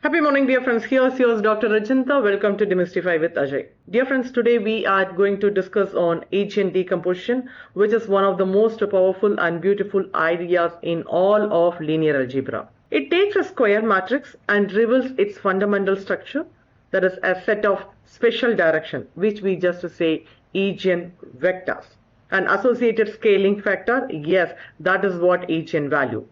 Happy morning, dear friends. Here's yours, Dr. Rajanta. Welcome to Demystify with Ajay. Dear friends, today we are going to discuss on eigendecomposition, which is one of the most powerful and beautiful ideas in all of linear algebra. It takes a square matrix and reveals its fundamental structure, that is a set of special direction, which we just say eigenvectors. An associated scaling factor, yes, that is what eigenvalue.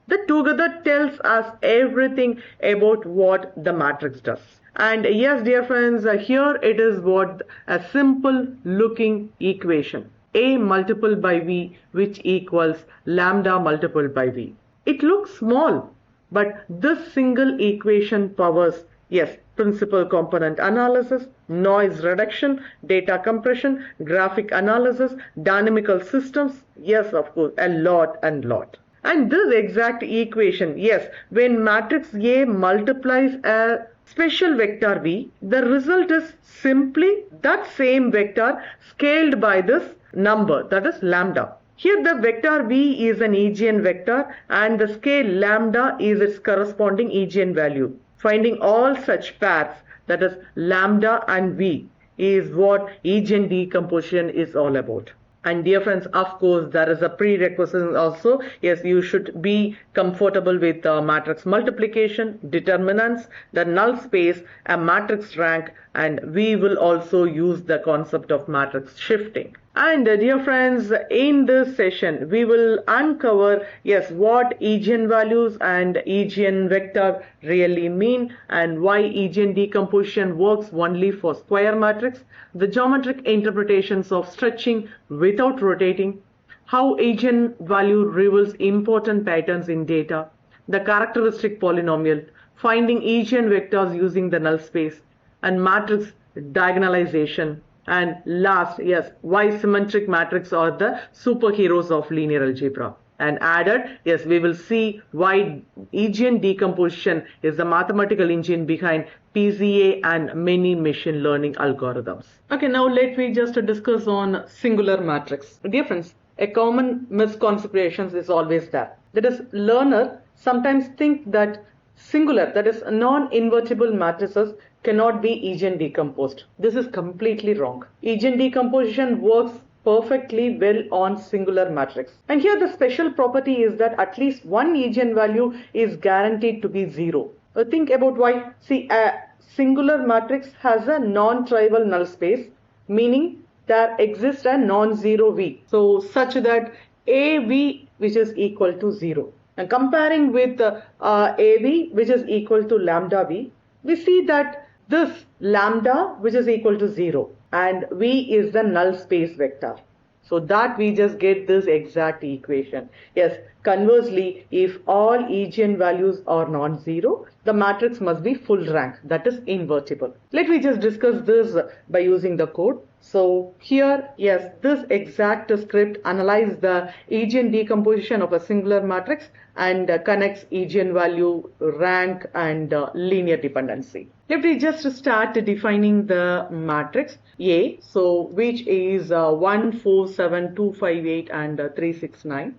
That together tells us everything about what the matrix does. And yes, dear friends, here it is what a simple looking equation. A multiplied by V, which equals lambda multiplied by V. It looks small, but this single equation powers, yes, principal component analysis, noise reduction, data compression, graphic analysis, dynamical systems, yes, of course, a lot and lot. And this exact equation, yes, when matrix A multiplies a special vector V, the result is simply that same vector scaled by this number, that is lambda. Here the vector V is an eigenvector and the scale lambda is its corresponding eigenvalue. Finding all such pairs, that is lambda and V, is what eigendecomposition is all about. And dear friends, of course, there is a prerequisite also. Yes, you should be comfortable with matrix multiplication, determinants, the null space, a matrix rank, and we will also use the concept of matrix shifting. And dear friends, in this session, we will uncover, yes, what eigenvalues and eigenvector really mean and why eigendecomposition works only for square matrix, the geometric interpretations of stretching without rotating, how eigenvalue reveals important patterns in data, the characteristic polynomial, finding eigenvectors using the null space, and matrix diagonalization. And last, yes, why symmetric matrices are the superheroes of linear algebra. And added, yes, we will see why eigendecomposition is the mathematical engine behind PCA and many machine learning algorithms. Okay, now let me just discuss on singular matrix. Dear friends, a common misconception is always there. That is, learner sometimes think that singular, that is non-invertible matrices cannot be eigendecomposed. This is completely wrong. Eigendecomposition works perfectly well on singular matrix. And here the special property is that at least one eigenvalue is guaranteed to be zero. Think about why. See, a singular matrix has a non-trivial null space, meaning there exists a non-zero V. So such that AV which is equal to 0. And comparing with AV which is equal to lambda V, we see that this lambda which is equal to 0 and V is the null space vector. So that we just get this exact equation. Yes, conversely, if all eigenvalues are non-zero, the matrix must be full rank, that is invertible. Let me just discuss this by using the code. So here, yes, this exact script analyzes the eigendecomposition of a singular matrix and connects eigenvalue, rank, and linear dependency. Let me just start defining the matrix A, so which is 1, 4, 7, 2, 5, 8, and 3, 6, 9.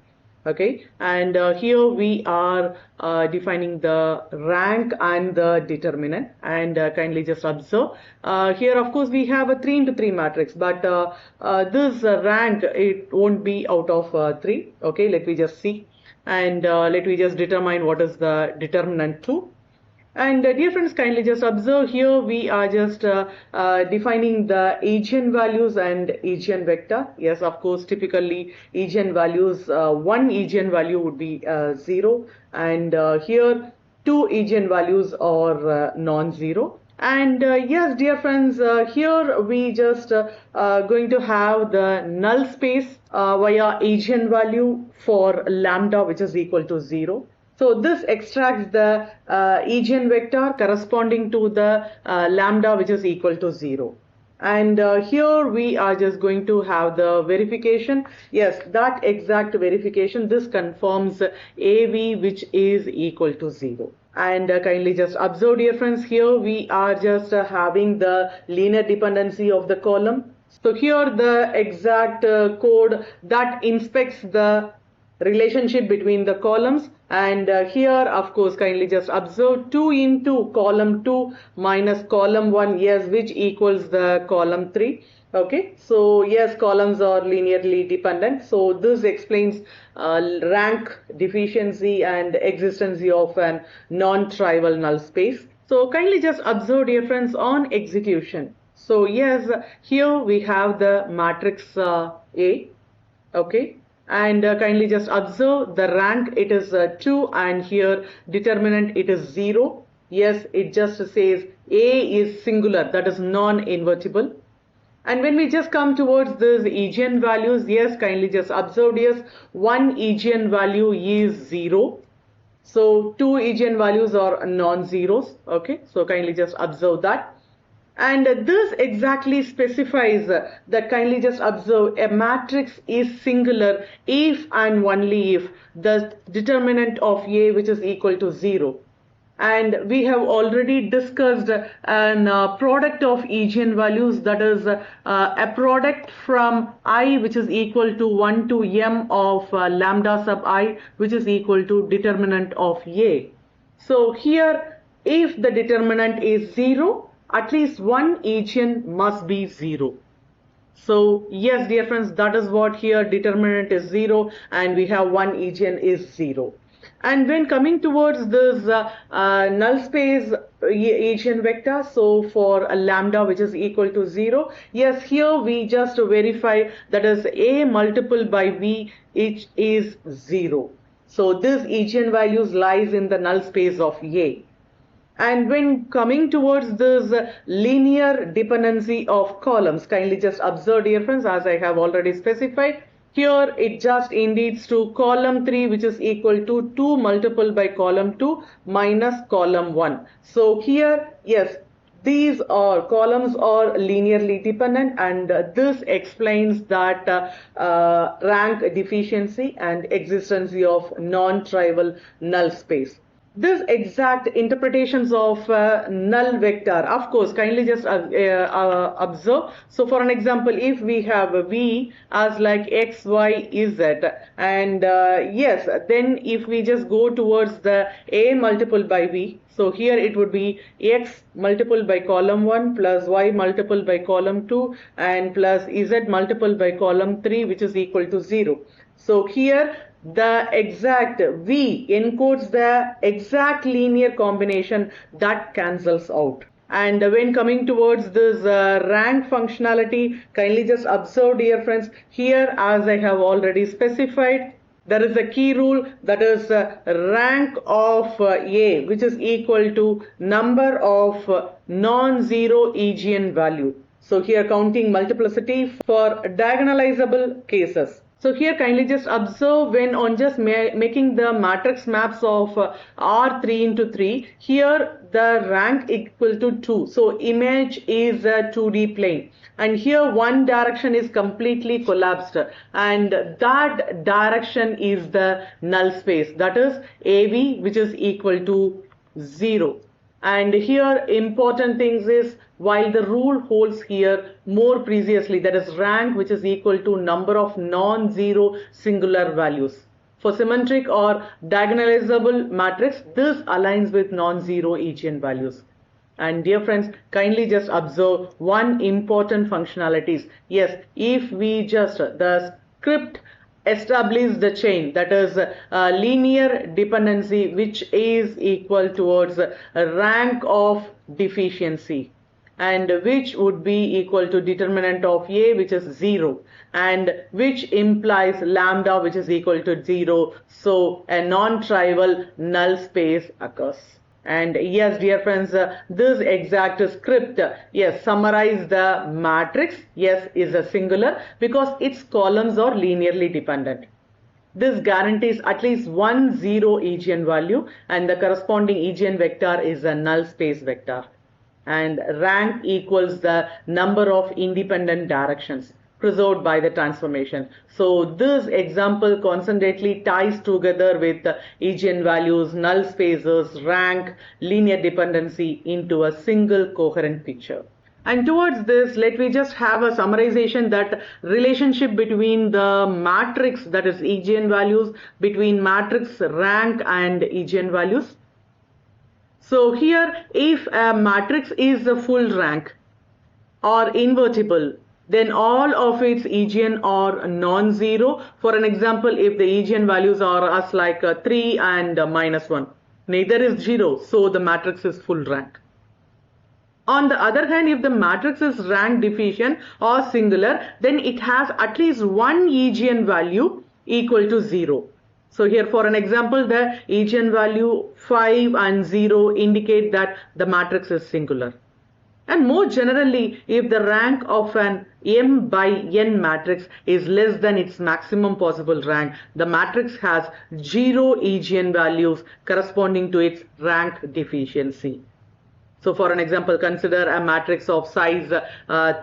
Okay, and here we are defining the rank and the determinant, and kindly just observe here of course we have a 3 into 3 matrix, but this rank, it won't be out of 3. Okay, let me just see, and let me just determine what is the determinant 2. And dear friends, kindly just observe here we are just defining the eigenvalues and eigenvector. Yes, of course, typically eigenvalues, one eigenvalue would be 0, and here two eigenvalues are non-zero. And yes, dear friends, here we just going to have the null space via eigenvalue for lambda which is equal to 0. So this extracts the eigenvector corresponding to the lambda which is equal to 0. And here we are just going to have the verification. Yes, that exact verification, this confirms AV which is equal to 0. And kindly just observe, dear friends, here we are just having the linear dependency of the column. So here the exact code that inspects the relationship between the columns, and here of course kindly just observe 2 into column 2 minus column 1, yes, which equals the column 3. Okay, so yes, columns are linearly dependent, so this explains rank, deficiency and existence of an non-trivial null space. So kindly just observe, dear friends, on execution. So yes, here we have the matrix A, okay, and kindly just observe the rank, it is 2, and here determinant it is 0. Yes, it just says A is singular, that is non-invertible. And when we just come towards this eigenvalues, yes, kindly just observe, yes, one eigenvalue is 0. So two eigenvalues are non-zeros, okay, so kindly just observe that. And this exactly specifies that kindly just observe a matrix is singular if and only if the determinant of A, which is equal to 0. And we have already discussed an product of eigenvalues, that is a product from I, which is equal to 1 to m of lambda sub I, which is equal to determinant of A. So here, if the determinant is 0, at least one eigen must be 0. So yes, dear friends, that is what here determinant is 0 and we have one eigen is 0. And when coming towards this null space eigenvector, so for a lambda which is equal to 0, yes, here we just verify that is A multiple by V, which is 0. So this eigenvalues lies in the null space of A. And when coming towards this linear dependency of columns, kindly just observe, dear friends, as I have already specified, here it just indicates to column 3, which is equal to 2 multiple by column 2 minus column 1. So here, yes, these are columns are linearly dependent, and this explains that rank deficiency and existence of non-trivial null space. This exact interpretations of null vector, of course, kindly just observe. So for an example, if we have V as like X, Y, Z, and yes, then if we just go towards the A multiple by V, so here it would be X multiple by column 1 plus Y multiple by column 2 and plus Z multiple by column 3, which is equal to 0. So here the exact V encodes the exact linear combination that cancels out. And when coming towards this rank functionality, kindly just observe, dear friends, here as I have already specified, there is a key rule, that is rank of A, which is equal to number of non-zero eigenvalue. So here counting multiplicity for diagonalizable cases. So here kindly just observe, when on just making the matrix maps of R3 into 3, here the rank equal to 2. So image is a 2D plane. And here one direction is completely collapsed, and that direction is the null space, that is AV, which is equal to 0. And here important things is, while the rule holds here more preciously, that is rank, which is equal to number of non-zero singular values. For symmetric or diagonalizable matrix, this aligns with non-zero eigenvalues. And dear friends, kindly just observe one important functionalities. Yes, if we just the script establish the chain, that is linear dependency, which is equal towards rank of deficiency, and which would be equal to determinant of A, which is 0, and which implies lambda, which is equal to 0. So a non-trivial null space occurs. And yes, dear friends, this exact script, yes, summarize the matrix, yes, is a singular because its columns are linearly dependent. This guarantees at least one zero eigenvalue, and the corresponding eigenvector is a null space vector. And rank equals the number of independent directions preserved by the transformation. So this example concentrately ties together with the eigenvalues, null spaces, rank, linear dependency into a single coherent picture. And towards this, let me just have a summarization that relationship between the matrix, that is eigenvalues, between matrix rank and eigenvalues. So here, if a matrix is a full rank or invertible, then all of its eigen are non-zero. For an example, if the eigenvalues are as like 3 and -1, neither is 0, so the matrix is full rank. On the other hand, if the matrix is rank deficient or singular, then it has at least one eigenvalue equal to 0. So here for an example, the eigenvalue 5 and 0 indicate that the matrix is singular. And more generally, if the rank of an m by n matrix is less than its maximum possible rank, the matrix has 0 eigenvalues corresponding to its rank deficiency. So for an example, consider a matrix of size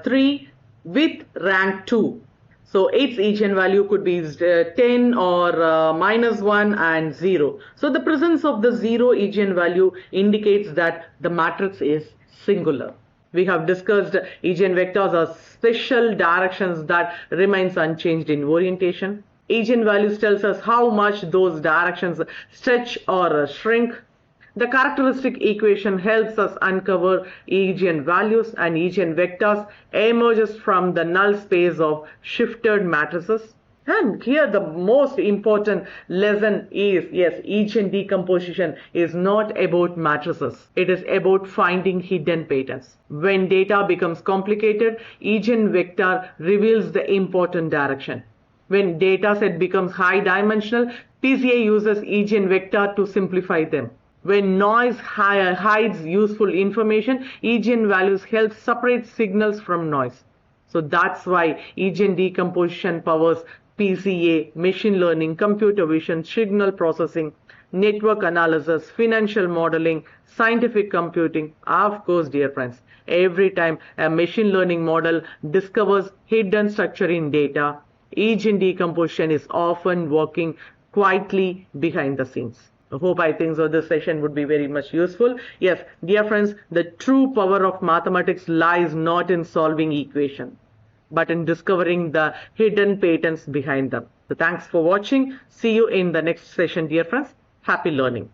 3 with rank 2. So its eigenvalue could be 10 or -1 and 0. So the presence of the 0 eigenvalue indicates that the matrix is singular. We have discussed eigenvectors as special directions that remains unchanged in orientation. Eigenvalues tells us how much those directions stretch or shrink. The characteristic equation helps us uncover eigenvalues, and eigenvectors emerges from the null space of shifted matrices. And here the most important lesson is, yes, eigendecomposition is not about matrices. It is about finding hidden patterns. When data becomes complicated, eigenvector reveals the important direction. When data set becomes high dimensional, PCA uses eigenvector to simplify them. When noise hides useful information, eigenvalues help separate signals from noise. So that's why eigendecomposition powers PCA, machine learning, computer vision, signal processing, network analysis, financial modeling, scientific computing. Of course, dear friends, every time a machine learning model discovers hidden structure in data, eigendecomposition is often working quietly behind the scenes. I hope I think so this session would be very much useful. Yes, dear friends, the true power of mathematics lies not in solving equation, but in discovering the hidden patterns behind them. So thanks for watching. See you in the next session, dear friends. Happy learning.